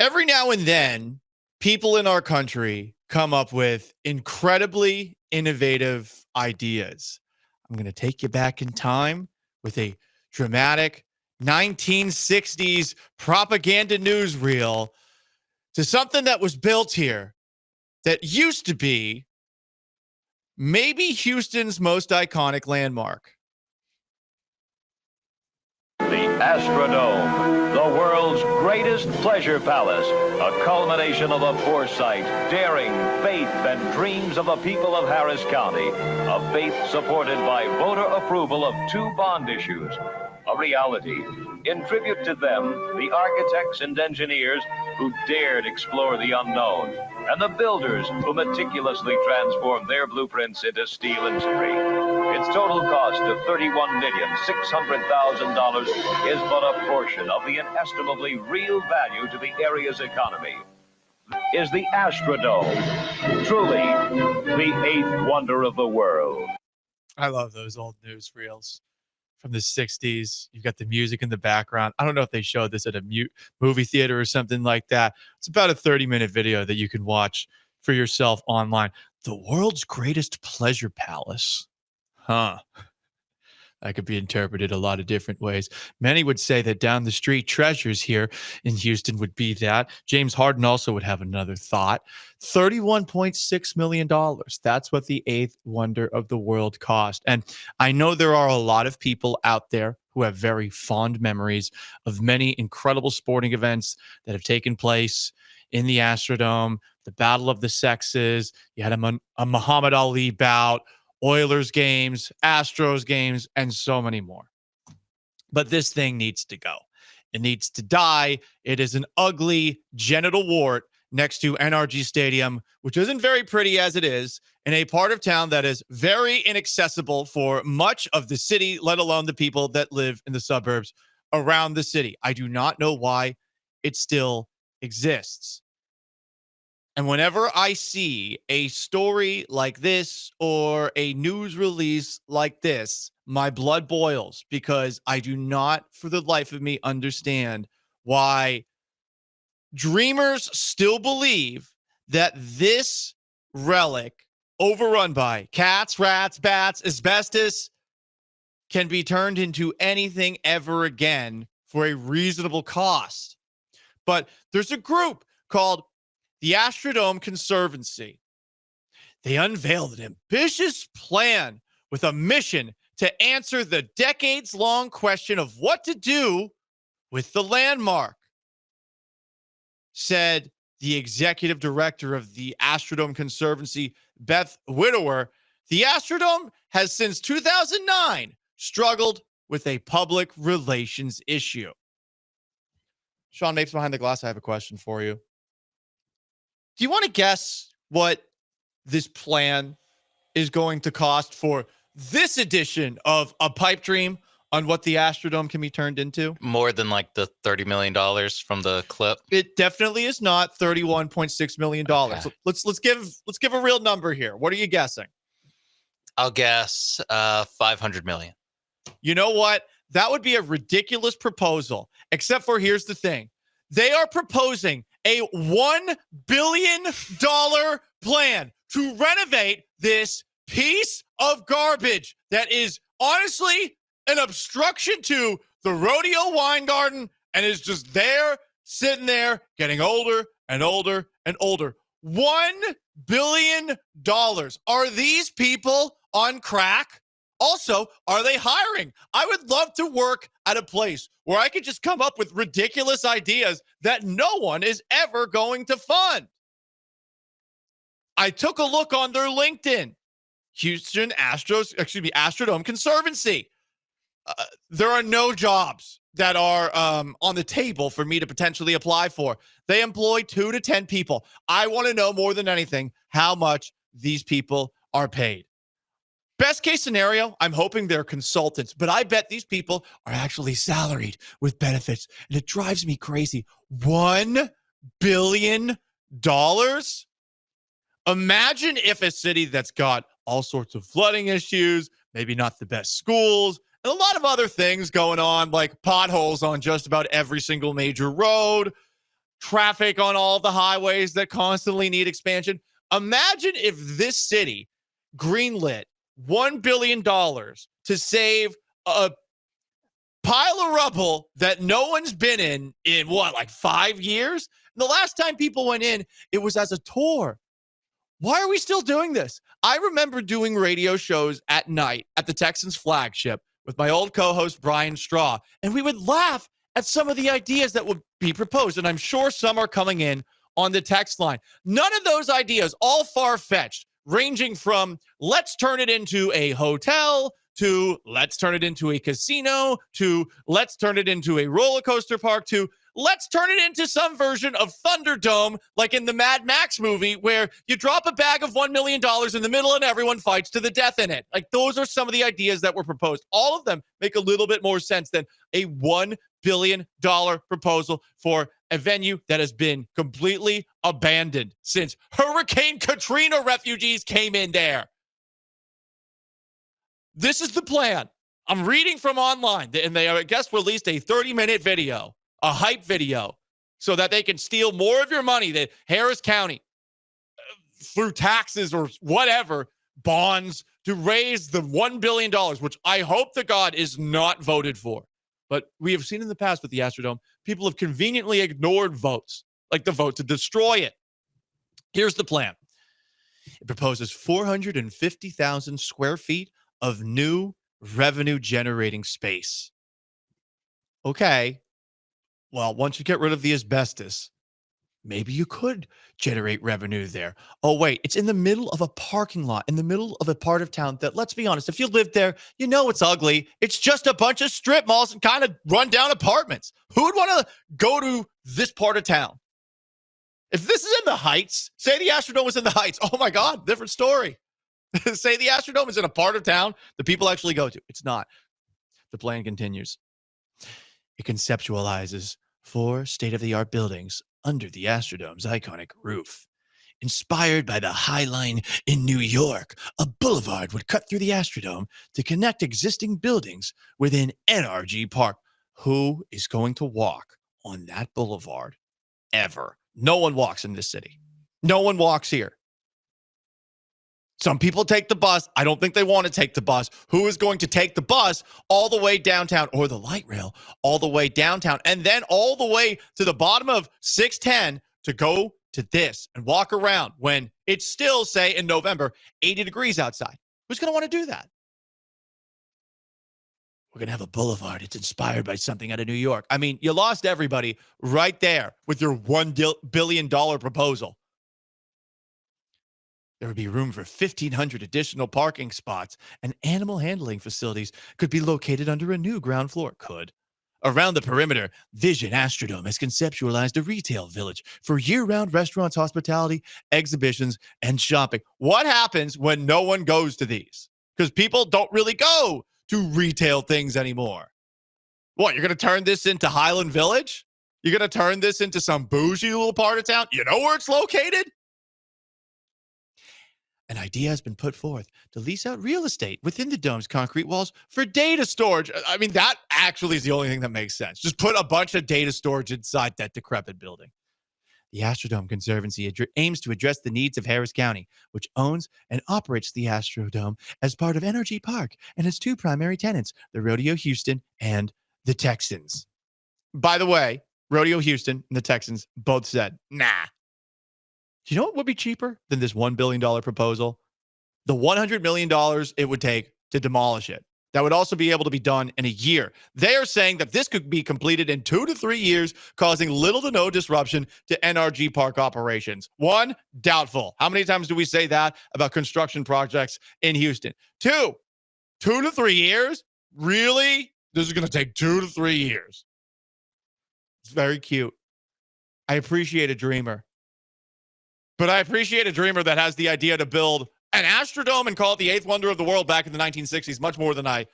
Every now and then, people in our country come up with incredibly innovative ideas. I'm going to take you back in time with a dramatic 1960s propaganda newsreel to something that was built here that used to be maybe Houston's most iconic landmark. The Astrodome, the world's greatest pleasure palace, a culmination of the foresight, daring, faith, and dreams of the people of Harris County, a faith supported by voter approval of 2 bond issues, a reality. In tribute to them, the architects and engineers who dared explore the unknown, and the builders who meticulously transformed their blueprints into steel and spring. Its total cost of $31,600,000 is but a portion of the inestimably real value to the area's economy. Is the Astrodome truly the 8th wonder of the world? I love those old newsreels from the 60s. You've got the music in the background. I don't know if they showed this at a movie theater or something like that. It's about a 30-minute video that you can watch for yourself online. The world's greatest pleasure palace. Huh. That could be interpreted a lot of different ways. Many would say that down the street treasures here in Houston would be that. James Harden also would have another thought. $31.6 million. That's what the 8th wonder of the world cost. And I know there are a lot of people out there who have very fond memories of many incredible sporting events that have taken place in the Astrodome, the Battle of the Sexes. You had a Muhammad Ali bout, Oilers games, Astros games, and so many more. But this thing needs to go. It needs to die. It is an ugly genital wart next to NRG Stadium, which isn't very pretty as it is, in a part of town that is very inaccessible for much of the city, let alone the people that live in the suburbs around the city. I do not know why it still exists. And whenever I see a story like this or a news release like this, my blood boils because I do not, for the life of me, understand why dreamers still believe that this relic, overrun by cats, rats, bats, asbestos, can be turned into anything ever again for a reasonable cost. But there's a group called the Astrodome Conservancy. They unveiled an ambitious plan with a mission to answer the decades-long question of what to do with the landmark, said the executive director of the Astrodome Conservancy, Beth Widower. The Astrodome has since 2009 struggled with a public relations issue. Sean Mapes behind the glass, I have a question for you. Do you want to guess what this plan is going to cost for this edition of A Pipe Dream on what the Astrodome can be turned into? More than like the $30 million from the clip? It definitely is not $31.6 million. Okay. So let's give a real number here. What are you guessing? I'll guess 500 million. You know what? That would be a ridiculous proposal, except for here's the thing. They are proposing a $1 billion plan to renovate this piece of garbage that is honestly an obstruction to the rodeo wine garden and is just there, sitting there, getting older and older and older. $1 billion. Are these people on crack? Also, are they hiring? I would love to work at a place where I could just come up with ridiculous ideas that no one is ever going to fund. I took a look on their LinkedIn. Astrodome Conservancy. There are no jobs that are on the table for me to potentially apply for. They employ 2 to 10 people. I want to know more than anything how much these people are paid. Best case scenario, I'm hoping they're consultants, but I bet these people are actually salaried with benefits, and it drives me crazy. $1 billion? Imagine if a city that's got all sorts of flooding issues, maybe not the best schools, and a lot of other things going on, like potholes on just about every single major road, traffic on all the highways that constantly need expansion. Imagine if this city greenlit $1 billion to save a pile of rubble that no one's been in what, like 5 years? And the last time people went in, it was as a tour. Why are we still doing this? I remember doing radio shows at night at the Texans flagship with my old co-host Brian Straw, and we would laugh at some of the ideas that would be proposed, and I'm sure some are coming in on the text line. None of those ideas, all far-fetched, ranging from let's turn it into a hotel to let's turn it into a casino to let's turn it into a roller coaster park to let's turn it into some version of Thunderdome, like in the Mad Max movie, where you drop a bag of $1 million in the middle and everyone fights to the death in it. Like, those are some of the ideas that were proposed. All of them make a little bit more sense than a $1 billion proposal for a venue that has been completely abandoned since Hurricane Katrina refugees came in there. This is the plan. I'm reading from online, and they, I guess, released a 30-minute video, a hype video, so that they can steal more of your money that Harris County, through taxes or whatever, bonds, to raise the $1 billion, which I hope to God is not voted for. But we have seen in the past with the Astrodome, people have conveniently ignored votes, like the vote to destroy it. Here's the plan. It proposes 450,000 square feet of new revenue-generating space. Okay. Well, once you get rid of the asbestos, maybe you could generate revenue there. Oh, wait, it's in the middle of a parking lot, in the middle of a part of town that, let's be honest, if you live there, you know it's ugly. It's just a bunch of strip malls and kind of run-down apartments. Who would want to go to this part of town? If this is in the Heights, say the Astrodome was in the Heights. Oh, my God, different story. Say the Astrodome is in a part of town that people actually go to. It's not. The plan continues. It conceptualizes 4 state-of-the-art buildings under the Astrodome's iconic roof. Inspired by the High Line in New York, a boulevard would cut through the Astrodome to connect existing buildings within NRG Park. Who is going to walk on that boulevard ever? No one walks in this city. No one walks here. Some people take the bus. I don't think they want to take the bus. Who is going to take the bus all the way downtown, or the light rail all the way downtown, and then all the way to the bottom of 610 to go to this and walk around when it's still, say, in November, 80 degrees outside? Who's going to want to do that? We're going to have a boulevard. It's inspired by something out of New York. I mean, you lost everybody right there with your $1 billion proposal. There would be room for 1,500 additional parking spots, and animal handling facilities could be located under a new ground floor. Could. Around the perimeter, Vision Astrodome has conceptualized a retail village for year-round restaurants, hospitality, exhibitions, and shopping. What happens when no one goes to these? Because people don't really go to retail things anymore. What, you're going to turn this into Highland Village? You're going to turn this into some bougie little part of town? You know where it's located? An idea has been put forth to lease out real estate within the dome's concrete walls for data storage. I mean, that actually is the only thing that makes sense. Just put a bunch of data storage inside that decrepit building. The Astrodome Conservancy aims to address the needs of Harris County, which owns and operates the Astrodome as part of NRG Park and its 2 primary tenants, the Rodeo Houston and the Texans. By the way, Rodeo Houston and the Texans both said, nah. Do you know what would be cheaper than this $1 billion proposal? The $100 million it would take to demolish it. That would also be able to be done in a year. They are saying that this could be completed in 2 to 3 years, causing little to no disruption to NRG Park operations. 1, doubtful. How many times do we say that about construction projects in Houston? 2 to 3 years? Really? This is going to take 2 to 3 years. It's very cute. I appreciate a dreamer. But I appreciate a dreamer that has the idea to build an Astrodome and call it the 8th wonder of the world back in the 1960s, much more than I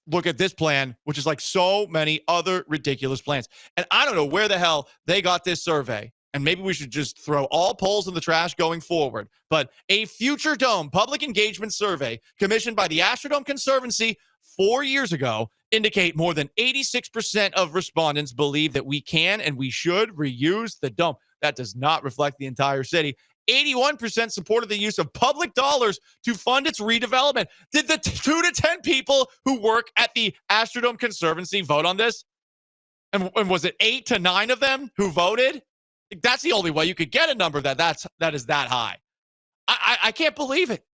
look at this plan, which is like so many other ridiculous plans. And I don't know where the hell they got this survey and maybe we should just throw all polls in the trash going forward, but a future dome public engagement survey commissioned by the Astrodome Conservancy 4 years ago indicate more than 86% of respondents believe that we can and we should reuse the dome. That does not reflect the entire city. 81% supported the use of public dollars to fund its redevelopment. Did the 2 to 10 people who work at the Astrodome Conservancy vote on this? And was it 8 to 9 of them who voted? That's the only way you could get a number that is that high. I can't believe it.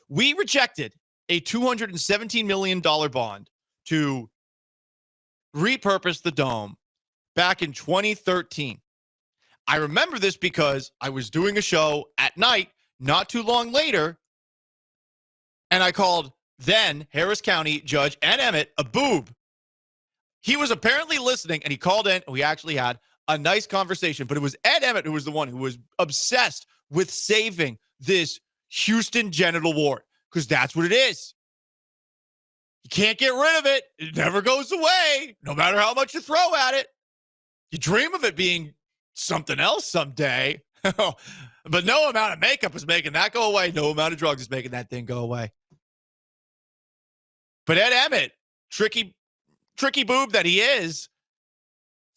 We rejected a $217 million bond to repurpose the dome back in 2013. I remember this because I was doing a show at night not too long later, and I called then Harris County Judge Ed Emmett a boob. He was apparently listening, and he called in, and we actually had a nice conversation, but it was Ed Emmett who was the one who was obsessed with saving this Houston genital wart, because that's what it is. You can't get rid of it. It never goes away, no matter how much you throw at it. You dream of it being something else someday, but no amount of makeup is making that go away. No amount of drugs is making that thing go away. But Ed Emmett, tricky boob that he is,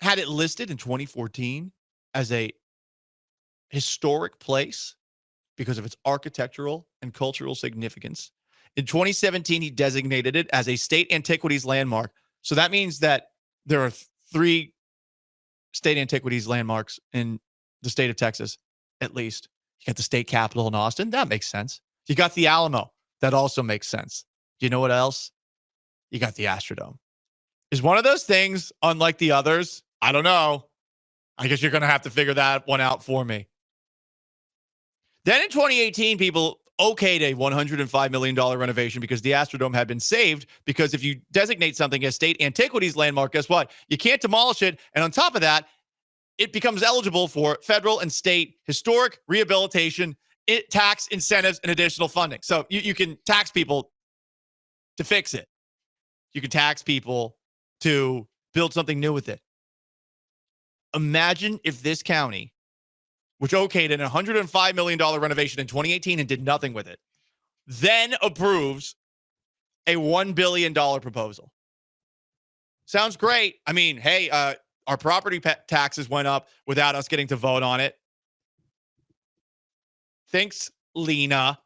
had it listed in 2014 as a historic place because of its architectural and cultural significance. In 2017, he designated it as a state antiquities landmark. So that means that there are 3 state antiquities landmarks in the state of Texas, at least. You got the state capitol in Austin. That makes sense. You got the Alamo. That also makes sense. You know what else? You got the Astrodome. Is one of those things unlike the others? I don't know. I guess you're going to have to figure that one out for me. Then in 2018, people okayed a $105 million renovation because the Astrodome had been saved, because if you designate something as state antiquities landmark, guess what? You can't demolish it. And on top of that, it becomes eligible for federal and state historic rehabilitation, tax incentives, and additional funding. So you can tax people to fix it. You can tax people to build something new with it. Imagine if this county, which okayed an $105 million renovation in 2018 and did nothing with it, then approves a $1 billion proposal. Sounds great. I mean, hey, our property taxes went up without us getting to vote on it. Thanks, Lena.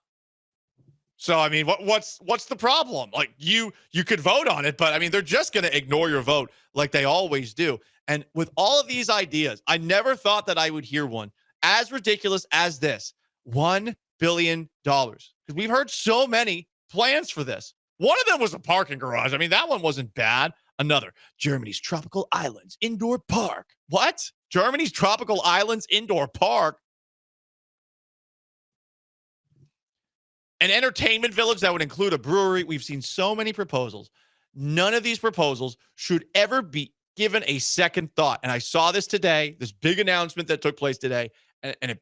So, I mean, what's the problem? Like, you could vote on it, but I mean, they're just going to ignore your vote like they always do. And with all of these ideas, I never thought that I would hear one as ridiculous as this. $1 billion. Because we've heard so many plans for this. One of them was a parking garage. I mean, that one wasn't bad. Another, Germany's Tropical Islands Indoor Park. What? Germany's Tropical Islands Indoor Park? An entertainment village that would include a brewery. We've seen so many proposals. None of these proposals should ever be given a second thought. And I saw this today, this big announcement that took place today, and it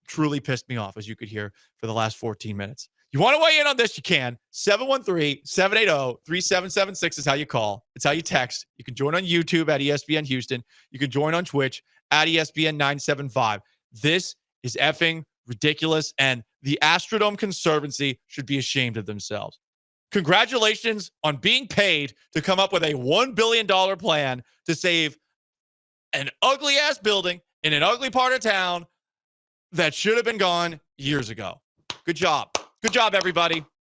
truly pissed me off, as you could hear for the last 14 minutes. You want to weigh in on this? You can. 713-780-3776 is how you call. It's how you text. You can join on YouTube at ESPN Houston. You can join on Twitch at ESPN 975. This is effing ridiculous, and the Astrodome Conservancy should be ashamed of themselves. Congratulations on being paid to come up with a $1 billion plan to save an ugly-ass building in an ugly part of town that should have been gone years ago. Good job. Good job, everybody.